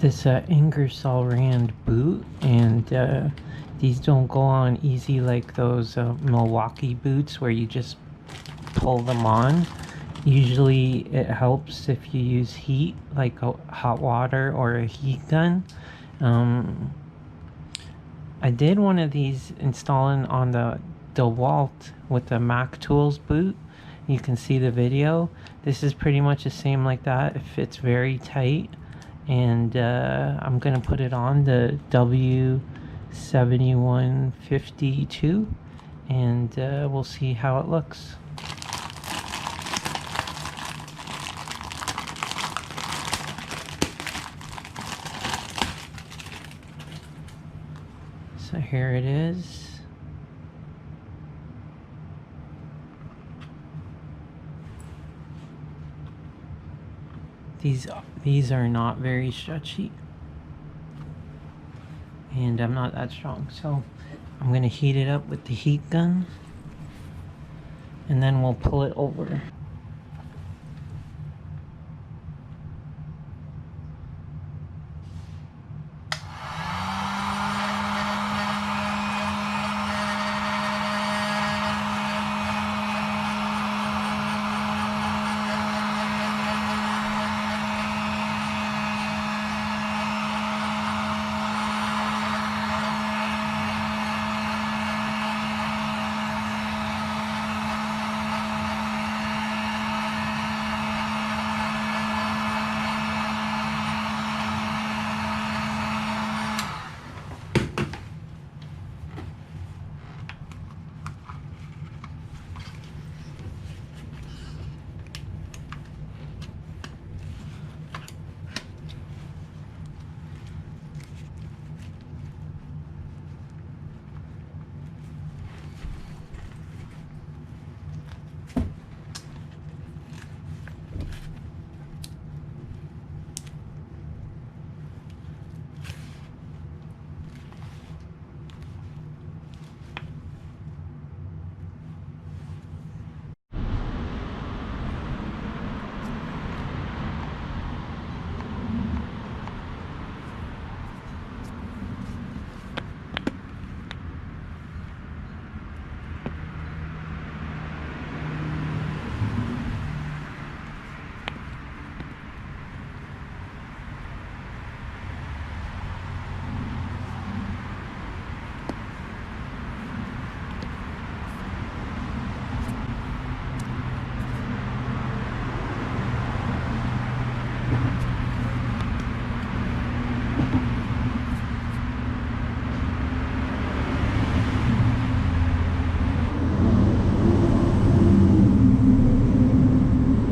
this Ingersoll Rand boot, and these don't go on easy like those Milwaukee boots where you just pull them on. Usually it helps if you use heat, like hot water or a heat gun. I did one of these installing on the DeWalt with the Mac Tools boot. You can see the video. This is pretty much the same like that. It fits very tight, and I'm gonna put it on the W7152, and we'll see how it looks. So here it is. These are not very stretchy, and I'm not that strong, so I'm gonna heat it up with the heat gun, and then we'll pull it over.